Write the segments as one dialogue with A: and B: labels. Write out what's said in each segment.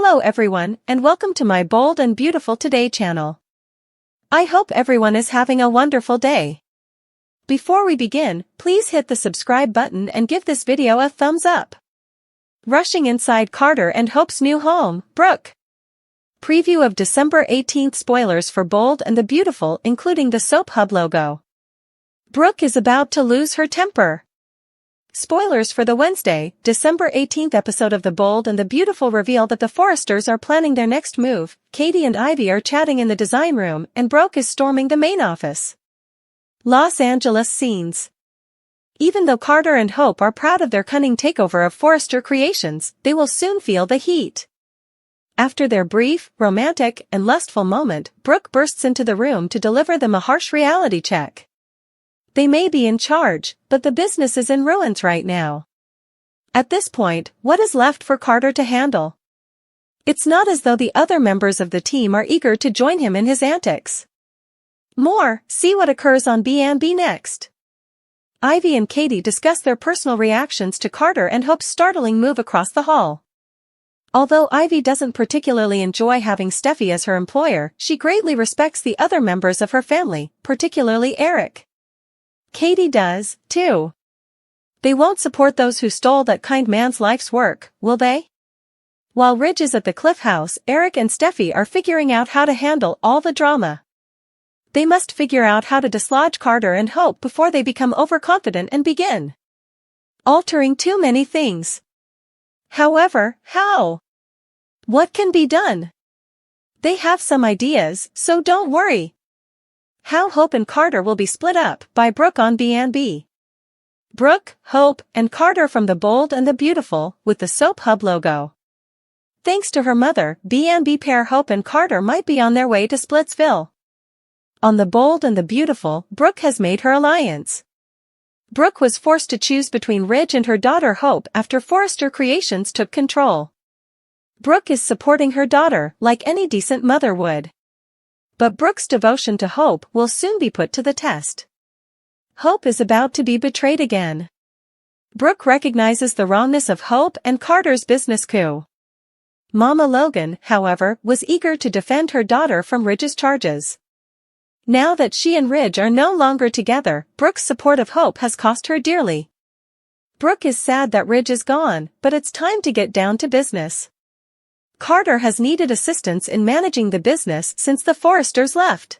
A: Hello everyone, and welcome to my Bold and Beautiful Today channel. I hope everyone is having a wonderful day. Before we begin, please hit the subscribe button and give this video a thumbs up. Rushing inside Carter and Hope's new home, Brooke. Preview of December 18th. Spoilers for Bold and the Beautiful, including the Soap Hub logo. Brooke is about to lose her temper. Spoilers for the Wednesday, December 18th episode of The Bold and the Beautiful reveal that the Forresters are planning their next move. Katie and Ivy are chatting in the design room and Brooke is storming the main office. Los Angeles scenes. Even though Carter and Hope are proud of their cunning takeover of Forrester Creations, they will soon feel the heat. After their brief, romantic, and lustful moment, Brooke bursts into the room to deliver them a harsh reality check. They may be in charge, but the business is in ruins right now. At this point, what is left for Carter to handle? It's not as though the other members of the team are eager to join him in his antics. See what occurs on B&B next. Ivy and Katie discuss their personal reactions to Carter and Hope's startling move across the hall. Although Ivy doesn't particularly enjoy having Steffi as her employer, she greatly respects the other members of her family, particularly Eric. Katie does, too. They won't support those who stole that kind man's life's work, will they? While Ridge is at the Cliff House, Eric and Steffi are figuring out how to handle all the drama. They must figure out how to dislodge Carter and Hope before they become overconfident and begin altering too many things. However, how? What can be done? They have some ideas, so don't worry. How Hope and Carter will be split up by Brooke on B&B. Brooke, Hope, and Carter from The Bold and the Beautiful, with the Soap Hub logo. Thanks to her mother, B&B pair Hope and Carter might be on their way to Splitsville. On The Bold and the Beautiful, Brooke has made her alliance. Brooke was forced to choose between Ridge and her daughter Hope after Forrester Creations took control. Brooke is supporting her daughter like any decent mother would. But Brooke's devotion to Hope will soon be put to the test. Hope is about to be betrayed again. Brooke recognizes the wrongness of Hope and Carter's business coup. Mama Logan, however, was eager to defend her daughter from Ridge's charges. Now that she and Ridge are no longer together, Brooke's support of Hope has cost her dearly. Brooke is sad that Ridge is gone, but it's time to get down to business. Carter has needed assistance in managing the business since the Forresters left.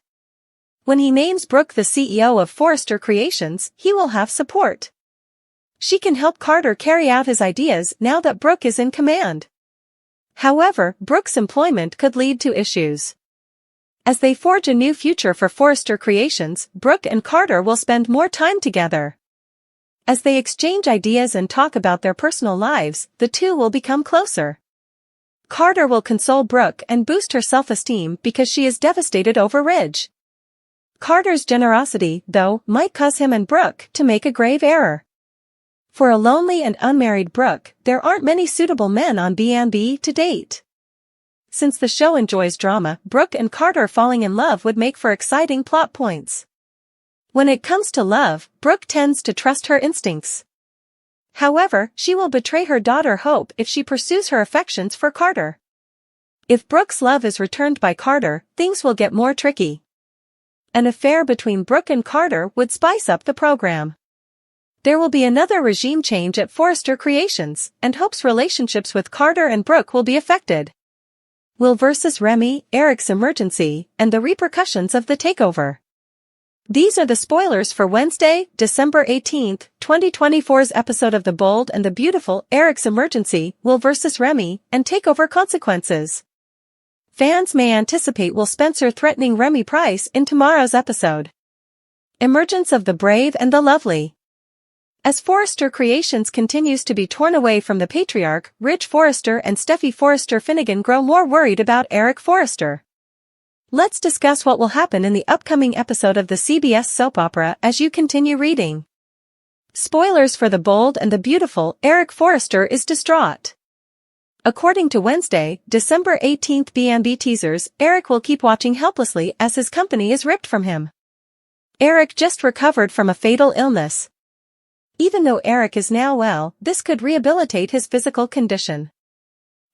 A: When he names Brooke the CEO of Forrester Creations, he will have support. She can help Carter carry out his ideas now that Brooke is in command. However, Brooke's employment could lead to issues. As they forge a new future for Forrester Creations, Brooke and Carter will spend more time together. As they exchange ideas and talk about their personal lives, the two will become closer. Carter will console Brooke and boost her self-esteem because she is devastated over Ridge. Carter's generosity, though, might cause him and Brooke to make a grave error. For a lonely and unmarried Brooke, there aren't many suitable men on B&B to date. Since the show enjoys drama, Brooke and Carter falling in love would make for exciting plot points. When it comes to love, Brooke tends to trust her instincts. However, she will betray her daughter Hope if she pursues her affections for Carter. If Brooke's love is returned by Carter, things will get more tricky. An affair between Brooke and Carter would spice up the program. There will be another regime change at Forrester Creations, and Hope's relationships with Carter and Brooke will be affected. Will versus Remy, Eric's emergency, and the repercussions of the takeover. These are the spoilers for Wednesday, December 18th, 2024's episode of The Bold and the Beautiful, Eric's emergency, Will versus Remy, and takeover consequences. Fans may anticipate Will Spencer threatening Remy Price in tomorrow's episode. Emergence of the brave and the lovely. As Forrester Creations continues to be torn away from the patriarch, Ridge Forrester and Steffi Forrester Finnegan grow more worried about Eric Forrester. Let's discuss what will happen in the upcoming episode of the CBS soap opera as you continue reading. Spoilers for The Bold and the Beautiful, Eric Forrester is distraught. According to Wednesday, December 18th B&B teasers, Eric will keep watching helplessly as his company is ripped from him. Eric just recovered from a fatal illness. Even though Eric is now well, this could rehabilitate his physical condition.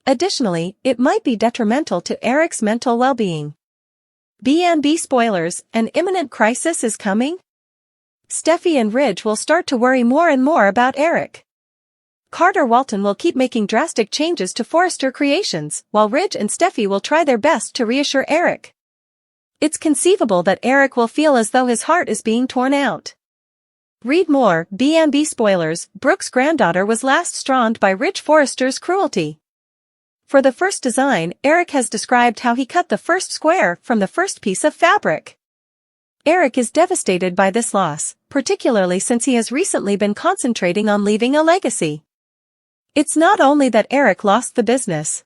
A: Additionally, it might be detrimental to Eric's mental well-being. B&B spoilers, an imminent crisis is coming? Steffi and Ridge will start to worry more and more about Eric. Carter Walton will keep making drastic changes to Forrester Creations, while Ridge and Steffi will try their best to reassure Eric. It's conceivable that Eric will feel as though his heart is being torn out. Read more. B&B spoilers, Brooke's granddaughter was last stranded by Ridge Forrester's cruelty. For the first design, Eric has described how he cut the first square from the first piece of fabric. Eric is devastated by this loss, particularly since he has recently been concentrating on leaving a legacy. It's not only that Eric lost the business.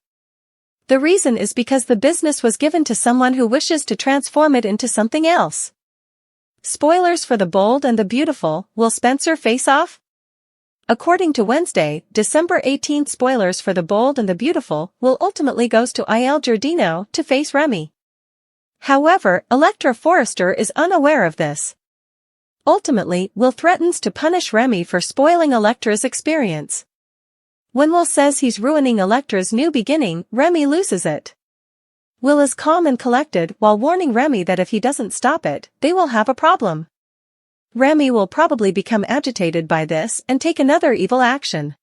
A: The reason is because the business was given to someone who wishes to transform it into something else. Spoilers for The Bold and the Beautiful, will Spencer face off? According to Wednesday, December 18th, spoilers for The Bold and the Beautiful will ultimately goes to Il Giardino to face Remy. However, Electra Forrester is unaware of this. Ultimately, Will threatens to punish Remy for spoiling Electra's experience. When Will says he's ruining Electra's new beginning, Remy loses it. Will is calm and collected while warning Remy that if he doesn't stop it, they will have a problem. Remy will probably become agitated by this and take another evil action.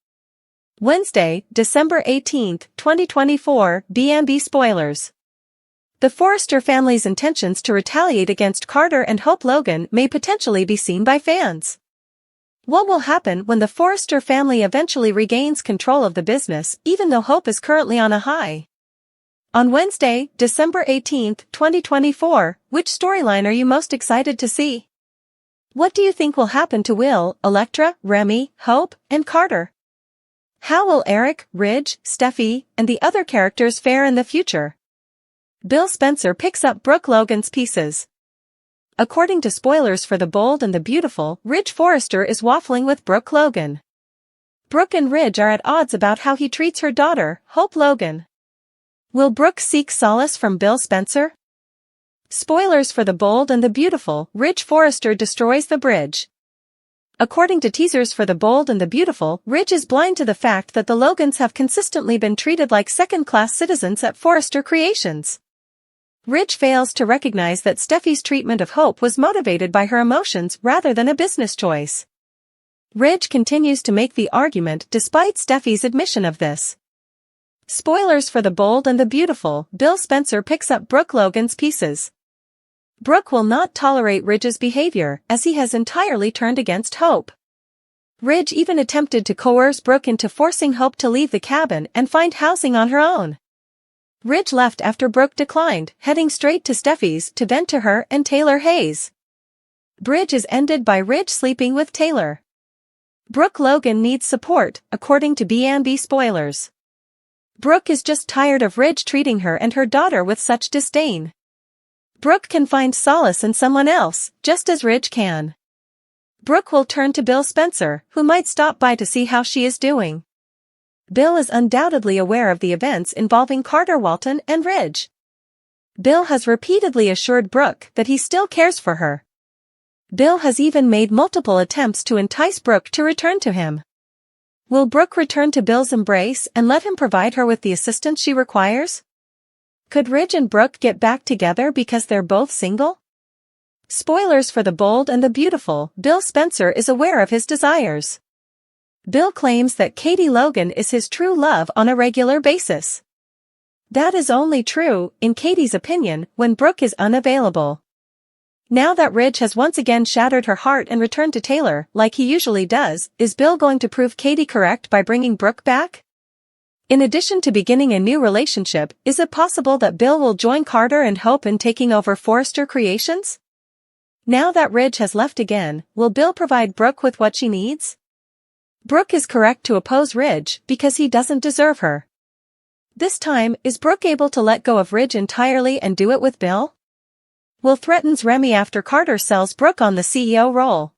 A: Wednesday, December 18th, 2024, B&B spoilers. The Forrester family's intentions to retaliate against Carter and Hope Logan may potentially be seen by fans. What will happen when the Forrester family eventually regains control of the business, even though Hope is currently on a high? On Wednesday, December 18th, 2024, which storyline are you most excited to see? What do you think will happen to Will, Electra, Remy, Hope, and Carter? How will Eric, Ridge, Steffi, and the other characters fare in the future? Bill Spencer picks up Brooke Logan's pieces. According to spoilers for The Bold and the Beautiful, Ridge Forrester is waffling with Brooke Logan. Brooke and Ridge are at odds about how he treats her daughter, Hope Logan. Will Brooke seek solace from Bill Spencer? Spoilers for The Bold and the Beautiful, Ridge Forrester destroys the bridge. According to teasers for The Bold and the Beautiful, Ridge is blind to the fact that the Logans have consistently been treated like second-class citizens at Forrester Creations. Ridge fails to recognize that Steffi's treatment of Hope was motivated by her emotions rather than a business choice. Ridge continues to make the argument despite Steffi's admission of this. Spoilers for The Bold and the Beautiful, Bill Spencer picks up Brooke Logan's pieces. Brooke will not tolerate Ridge's behavior, as he has entirely turned against Hope. Ridge even attempted to coerce Brooke into forcing Hope to leave the cabin and find housing on her own. Ridge left after Brooke declined, heading straight to Steffi's to vent to her and Taylor Hayes. Bridge is ended by Ridge sleeping with Taylor. Brooke Logan needs support, according to B&B spoilers. Brooke is just tired of Ridge treating her and her daughter with such disdain. Brooke can find solace in someone else, just as Ridge can. Brooke will turn to Bill Spencer, who might stop by to see how she is doing. Bill is undoubtedly aware of the events involving Carter Walton and Ridge. Bill has repeatedly assured Brooke that he still cares for her. Bill has even made multiple attempts to entice Brooke to return to him. Will Brooke return to Bill's embrace and let him provide her with the assistance she requires? Could Ridge and Brooke get back together because they're both single? Spoilers for The Bold and the Beautiful, Bill Spencer is aware of his desires. Bill claims that Katie Logan is his true love on a regular basis. That is only true, in Katie's opinion, when Brooke is unavailable. Now that Ridge has once again shattered her heart and returned to Taylor, like he usually does, is Bill going to prove Katie correct by bringing Brooke back? In addition to beginning a new relationship, is it possible that Bill will join Carter and Hope in taking over Forrester Creations? Now that Ridge has left again, will Bill provide Brooke with what she needs? Brooke is correct to oppose Ridge because he doesn't deserve her. This time, is Brooke able to let go of Ridge entirely and do it with Bill? Will threatens Remy after Carter sells Brooke on the CEO role.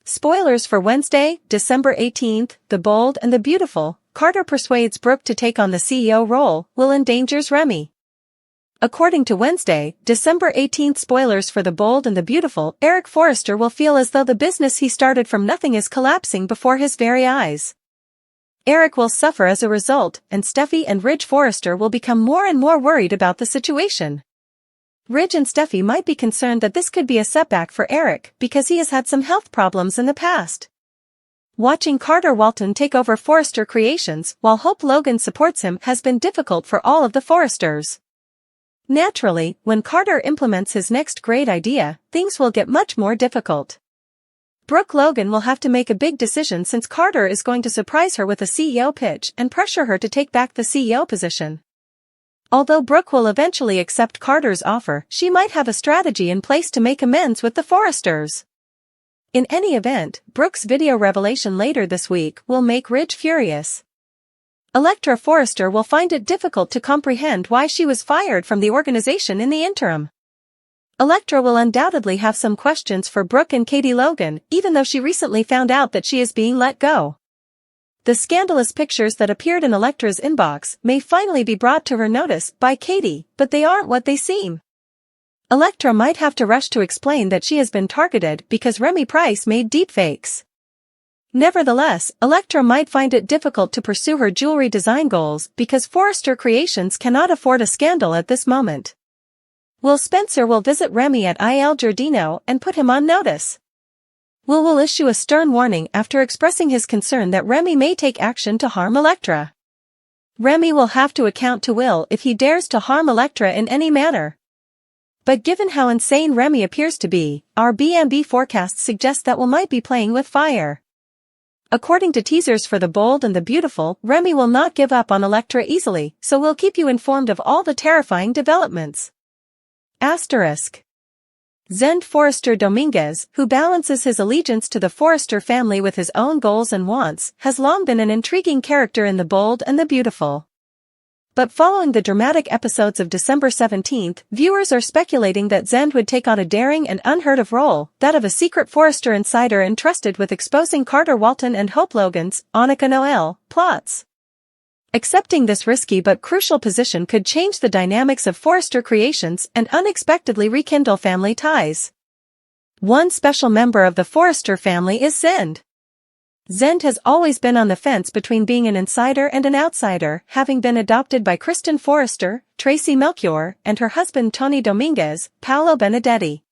A: Spoilers for Wednesday, December 18th, The Bold and the Beautiful, Carter persuades Brooke to take on the CEO role, Will endangers Remy. According to Wednesday, December 18th, spoilers for The Bold and the Beautiful, Eric Forrester will feel as though the business he started from nothing is collapsing before his very eyes. Eric will suffer as a result, and Steffi and Ridge Forrester will become more and more worried about the situation. Ridge and Steffi might be concerned that this could be a setback for Eric because he has had some health problems in the past. Watching Carter Walton take over Forrester Creations while Hope Logan supports him has been difficult for all of the Forresters. Naturally, when Carter implements his next great idea, things will get much more difficult. Brooke Logan will have to make a big decision since Carter is going to surprise her with a CEO pitch and pressure her to take back the CEO position. Although Brooke will eventually accept Carter's offer, she might have a strategy in place to make amends with the Forresters. In any event, Brooke's video revelation later this week will make Ridge furious. Electra Forrester will find it difficult to comprehend why she was fired from the organization in the interim. Electra will undoubtedly have some questions for Brooke and Katie Logan, even though she recently found out that she is being let go. The scandalous pictures that appeared in Electra's inbox may finally be brought to her notice by Katie, but they aren't what they seem. Electra might have to rush to explain that she has been targeted because Remy Price made deepfakes. Nevertheless, Electra might find it difficult to pursue her jewelry design goals because Forrester Creations cannot afford a scandal at this moment. Will Spencer will visit Remy at Il Giardino and put him on notice. Will issue a stern warning after expressing his concern that Remy may take action to harm Electra. Remy will have to account to Will if he dares to harm Electra in any manner. But given how insane Remy appears to be, our BMB forecasts suggest that Will might be playing with fire. According to teasers for The Bold and the Beautiful, Remy will not give up on Electra easily, so we'll keep you informed of all the terrifying developments. Asterisk. Zend Forrester Dominguez, who balances his allegiance to the Forrester family with his own goals and wants, has long been an intriguing character in The Bold and the Beautiful. But following the dramatic episodes of December 17th, viewers are speculating that Zend would take on a daring and unheard-of role, that of a secret Forrester insider entrusted with exposing Carter Walton and Hope Logan's, Annika Noel, plots. Accepting this risky but crucial position could change the dynamics of Forrester Creations and unexpectedly rekindle family ties. One special member of the Forrester family is Zend. Zend has always been on the fence between being an insider and an outsider, having been adopted by Kristen Forrester, Tracy Melchior, and her husband Tony Dominguez, Paolo Benedetti.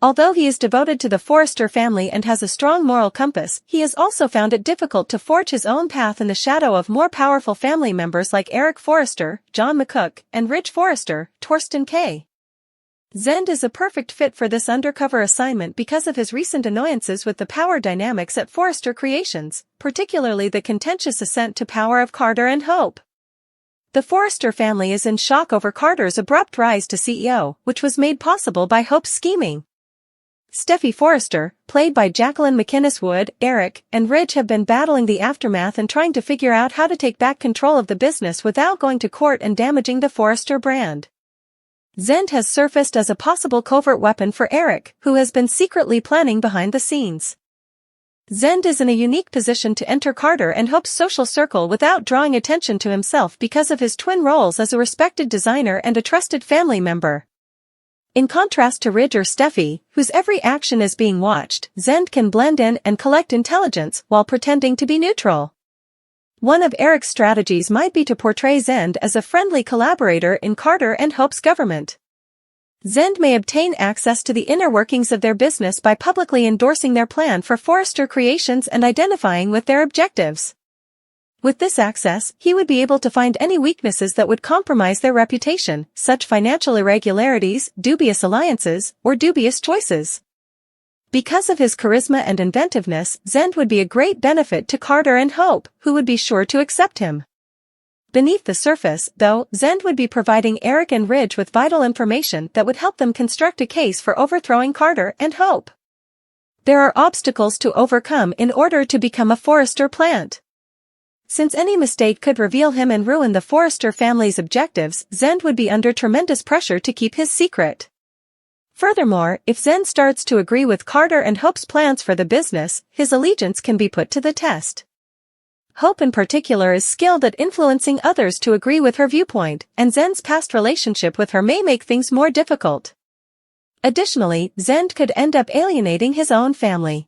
A: Although he is devoted to the Forrester family and has a strong moral compass, he has also found it difficult to forge his own path in the shadow of more powerful family members like Eric Forrester, John McCook, and Ridge Forrester, Torsten K. Zend is a perfect fit for this undercover assignment because of his recent annoyances with the power dynamics at Forrester Creations, particularly the contentious ascent to power of Carter and Hope. The Forrester family is in shock over Carter's abrupt rise to CEO, which was made possible by Hope's scheming. Steffi Forrester, played by Jacqueline McInnes Wood, Eric, and Ridge have been battling the aftermath and trying to figure out how to take back control of the business without going to court and damaging the Forrester brand. Zend has surfaced as a possible covert weapon for Eric, who has been secretly planning behind the scenes. Zend is in a unique position to enter Carter and Hope's social circle without drawing attention to himself because of his twin roles as a respected designer and a trusted family member. In contrast to Ridge or Steffi, whose every action is being watched, Zend can blend in and collect intelligence while pretending to be neutral. One of Eric's strategies might be to portray Zend as a friendly collaborator in Carter and Hope's government. Zend may obtain access to the inner workings of their business by publicly endorsing their plan for Forrester Creations and identifying with their objectives. With this access, he would be able to find any weaknesses that would compromise their reputation, such financial irregularities, dubious alliances, or dubious choices. Because of his charisma and inventiveness, Zend would be a great benefit to Carter and Hope, who would be sure to accept him. Beneath the surface, though, Zend would be providing Eric and Ridge with vital information that would help them construct a case for overthrowing Carter and Hope. There are obstacles to overcome in order to become a Forrester plant. Since any mistake could reveal him and ruin the Forrester family's objectives, Zend would be under tremendous pressure to keep his secret. Furthermore, if Zend starts to agree with Carter and Hope's plans for the business, his allegiance can be put to the test. Hope in particular is skilled at influencing others to agree with her viewpoint, and Zend's past relationship with her may make things more difficult. Additionally, Zend could end up alienating his own family.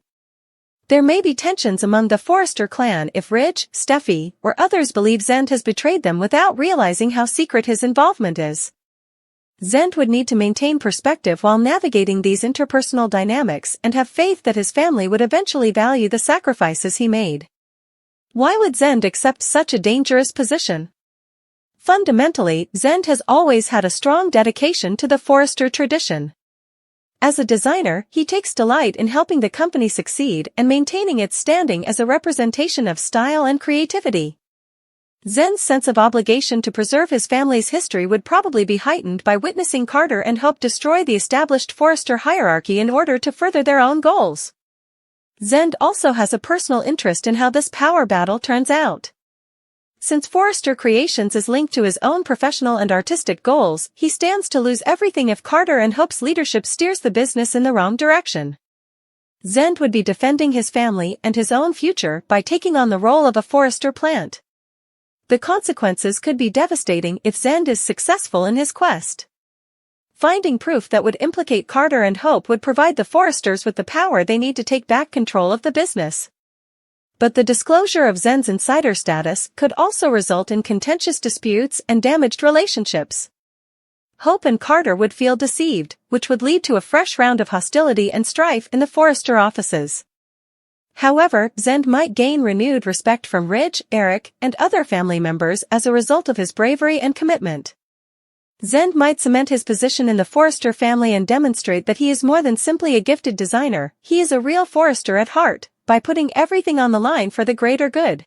A: There may be tensions among the Forrester clan if Ridge, Steffi, or others believe Zend has betrayed them without realizing how secret his involvement is. Zend would need to maintain perspective while navigating these interpersonal dynamics and have faith that his family would eventually value the sacrifices he made. Why would Zend accept such a dangerous position? Fundamentally, Zend has always had a strong dedication to the Forrester tradition. As a designer, he takes delight in helping the company succeed and maintaining its standing as a representation of style and creativity. Zend's sense of obligation to preserve his family's history would probably be heightened by witnessing Carter and Hope destroy the established Forrester hierarchy in order to further their own goals. Zend also has a personal interest in how this power battle turns out. Since Forrester Creations is linked to his own professional and artistic goals, he stands to lose everything if Carter and Hope's leadership steers the business in the wrong direction. Zend would be defending his family and his own future by taking on the role of a Forrester plant. The consequences could be devastating if Zend is successful in his quest. Finding proof that would implicate Carter and Hope would provide the Forresters with the power they need to take back control of the business. But the disclosure of Zend's insider status could also result in contentious disputes and damaged relationships. Hope and Carter would feel deceived, which would lead to a fresh round of hostility and strife in the Forrester offices. However, Zend might gain renewed respect from Ridge, Eric, and other family members as a result of his bravery and commitment. Zend might cement his position in the Forrester family and demonstrate that he is more than simply a gifted designer, he is a real Forrester at heart, by putting everything on the line for the greater good.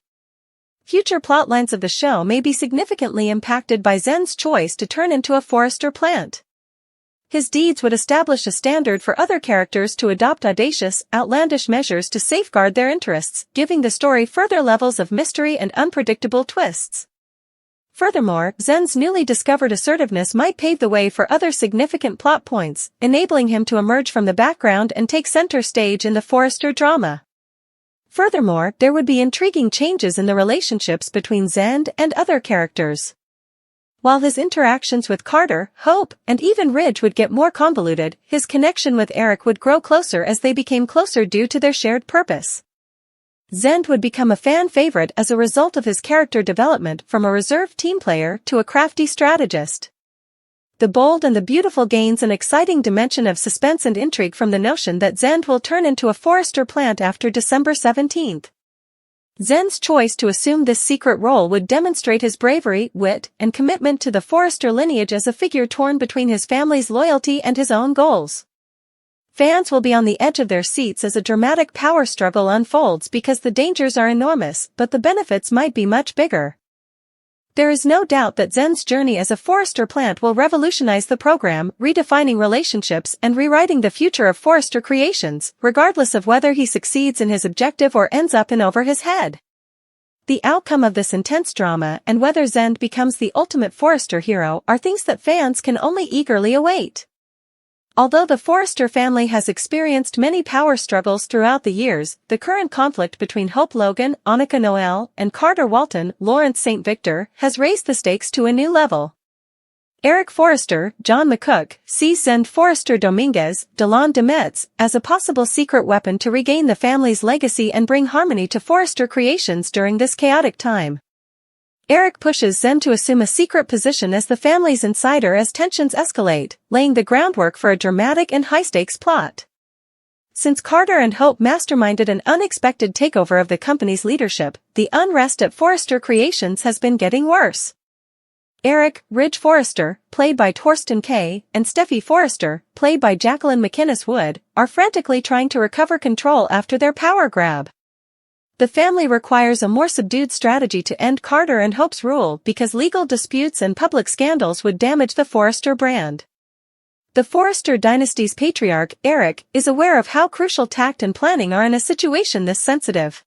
A: Future plotlines of the show may be significantly impacted by Zend's choice to turn into a Forrester plant. His deeds would establish a standard for other characters to adopt audacious, outlandish measures to safeguard their interests, giving the story further levels of mystery and unpredictable twists. Furthermore, Zend's newly discovered assertiveness might pave the way for other significant plot points, enabling him to emerge from the background and take center stage in the Forrester drama. Furthermore, there would be intriguing changes in the relationships between Zend and other characters. While his interactions with Carter, Hope, and even Ridge would get more convoluted, his connection with Eric would grow closer as they became closer due to their shared purpose. Zend would become a fan favorite as a result of his character development from a reserved team player to a crafty strategist. The Bold and the Beautiful gains an exciting dimension of suspense and intrigue from the notion that Zend will turn into a Forrester plant after December 17th. Zend's choice to assume this secret role would demonstrate his bravery, wit, and commitment to the Forrester lineage as a figure torn between his family's loyalty and his own goals. Fans will be on the edge of their seats as a dramatic power struggle unfolds because the dangers are enormous, but the benefits might be much bigger. There is no doubt that Zend's journey as a Forrester plant will revolutionize the program, redefining relationships and rewriting the future of Forrester Creations, regardless of whether he succeeds in his objective or ends up in over his head. The outcome of this intense drama and whether Zend becomes the ultimate Forrester hero are things that fans can only eagerly await. Although the Forrester family has experienced many power struggles throughout the years, the current conflict between Hope Logan, Annika Noel, and Carter Walton, Lawrence St. Victor, has raised the stakes to a new level. Eric Forrester, John McCook, sees Zend Forrester Dominguez, Delon Demetz, as a possible secret weapon to regain the family's legacy and bring harmony to Forrester Creations during this chaotic time. Eric pushes Zend to assume a secret position as the family's insider as tensions escalate, laying the groundwork for a dramatic and high-stakes plot. Since Carter and Hope masterminded an unexpected takeover of the company's leadership, the unrest at Forrester Creations has been getting worse. Eric, Ridge Forrester, played by Torsten Kay, and Steffi Forrester, played by Jacqueline McInnes Wood, are frantically trying to recover control after their power grab. The family requires a more subdued strategy to end Carter and Hope's rule because legal disputes and public scandals would damage the Forrester brand. The Forrester dynasty's patriarch, Eric, is aware of how crucial tact and planning are in a situation this sensitive.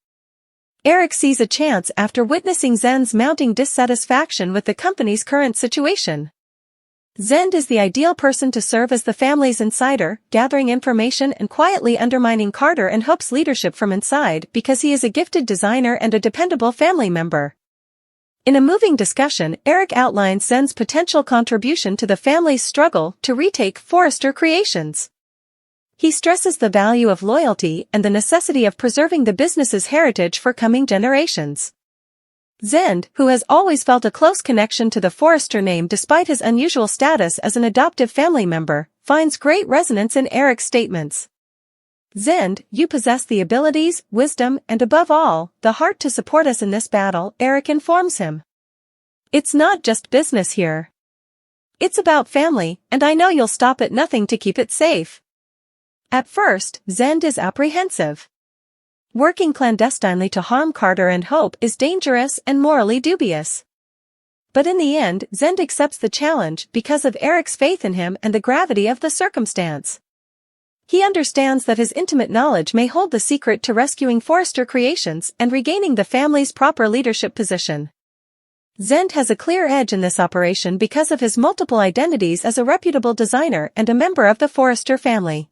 A: Eric sees a chance after witnessing Zend's mounting dissatisfaction with the company's current situation. Zend is the ideal person to serve as the family's insider, gathering information and quietly undermining Carter and Hope's leadership from inside because he is a gifted designer and a dependable family member. In a moving discussion, Eric outlines Zend's potential contribution to the family's struggle to retake Forrester Creations. He stresses the value of loyalty and the necessity of preserving the business's heritage for coming generations. Zend, who has always felt a close connection to the Forrester name despite his unusual status as an adoptive family member, finds great resonance in Eric's statements. "Zend, you possess the abilities, wisdom, and above all, the heart to support us in this battle," Eric informs him. "It's not just business here. It's about family, and I know you'll stop at nothing to keep it safe." At first, Zend is apprehensive. Working clandestinely to harm Carter and Hope is dangerous and morally dubious. But in the end, Zend accepts the challenge because of Eric's faith in him and the gravity of the circumstance. He understands that his intimate knowledge may hold the secret to rescuing Forrester Creations and regaining the family's proper leadership position. Zend has a clear edge in this operation because of his multiple identities as a reputable designer and a member of the Forrester family.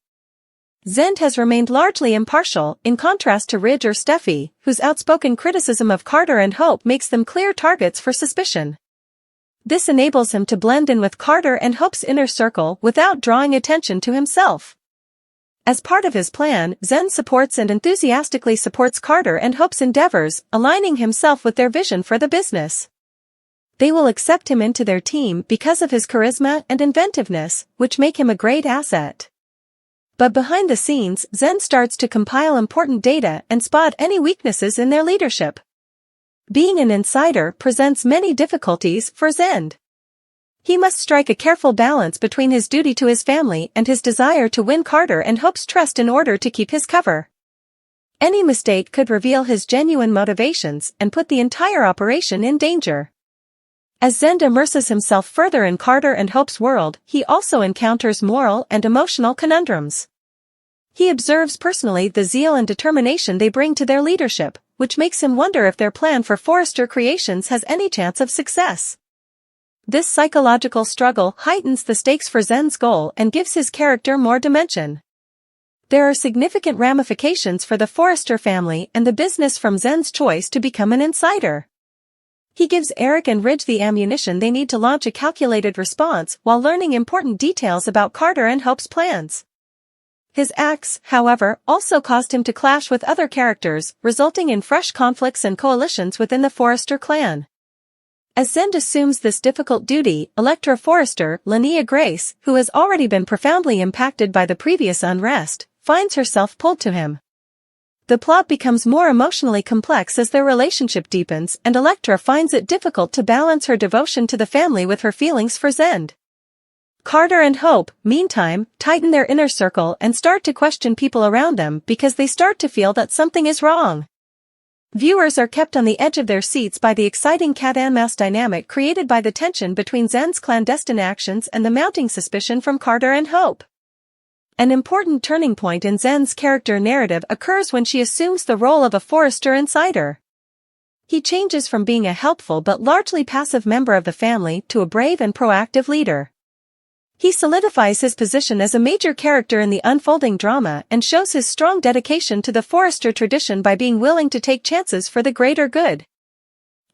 A: Zend has remained largely impartial, in contrast to Ridge or Steffi, whose outspoken criticism of Carter and Hope makes them clear targets for suspicion. This enables him to blend in with Carter and Hope's inner circle without drawing attention to himself. As part of his plan, Zend supports and enthusiastically supports Carter and Hope's endeavors, aligning himself with their vision for the business. They will accept him into their team because of his charisma and inventiveness, which make him a great asset. But behind the scenes, Zend starts to compile important data and spot any weaknesses in their leadership. Being an insider presents many difficulties for Zend. He must strike a careful balance between his duty to his family and his desire to win Carter and Hope's trust in order to keep his cover. Any mistake could reveal his genuine motivations and put the entire operation in danger. As Zend immerses himself further in Carter and Hope's world, he also encounters moral and emotional conundrums. He observes personally the zeal and determination they bring to their leadership, which makes him wonder if their plan for Forrester Creations has any chance of success. This psychological struggle heightens the stakes for Zend's goal and gives his character more dimension. There are significant ramifications for the Forrester family and the business from Zend's choice to become an insider. He gives Eric and Ridge the ammunition they need to launch a calculated response while learning important details about Carter and Hope's plans. His acts, however, also caused him to clash with other characters, resulting in fresh conflicts and coalitions within the Forrester clan. As Zend assumes this difficult duty, Electra Forrester, Linnea Grace, who has already been profoundly impacted by the previous unrest, finds herself pulled to him. The plot becomes more emotionally complex as their relationship deepens, and Electra finds it difficult to balance her devotion to the family with her feelings for Zend. Carter and Hope, meantime, tighten their inner circle and start to question people around them because they start to feel that something is wrong. Viewers are kept on the edge of their seats by the exciting cat-and-mouse dynamic created by the tension between Zend's clandestine actions and the mounting suspicion from Carter and Hope. An important turning point in Zend's character narrative occurs when she assumes the role of a Forrester insider. He changes from being a helpful but largely passive member of the family to a brave and proactive leader. He solidifies his position as a major character in the unfolding drama and shows his strong dedication to the Forrester tradition by being willing to take chances for the greater good.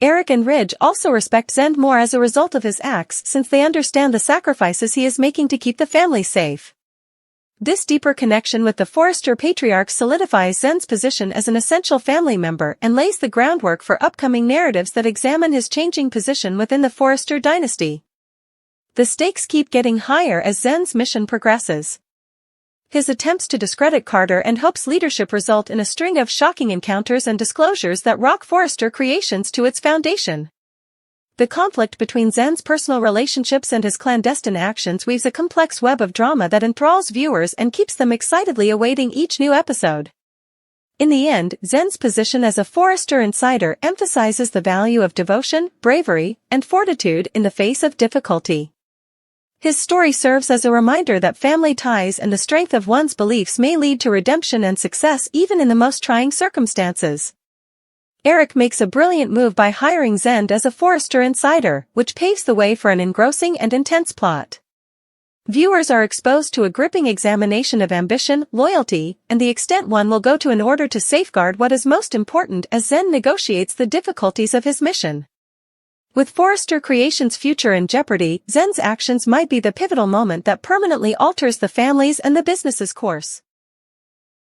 A: Eric and Ridge also respect Zend more as a result of his acts since they understand the sacrifices he is making to keep the family safe. This deeper connection with the Forrester patriarch solidifies Zend's position as an essential family member and lays the groundwork for upcoming narratives that examine his changing position within the Forrester dynasty. The stakes keep getting higher as Zend's mission progresses. His attempts to discredit Carter and Hope's leadership result in a string of shocking encounters and disclosures that rock Forrester Creations to its foundation. The conflict between Zend's personal relationships and his clandestine actions weaves a complex web of drama that enthralls viewers and keeps them excitedly awaiting each new episode. In the end, Zend's position as a Forrester insider emphasizes the value of devotion, bravery, and fortitude in the face of difficulty. His story serves as a reminder that family ties and the strength of one's beliefs may lead to redemption and success even in the most trying circumstances. Eric makes a brilliant move by hiring Zend as a Forrester insider, which paves the way for an engrossing and intense plot. Viewers are exposed to a gripping examination of ambition, loyalty, and the extent one will go to in order to safeguard what is most important as Zend negotiates the difficulties of his mission. With Forrester Creations' future in jeopardy, Zen's actions might be the pivotal moment that permanently alters the family's and the business's course.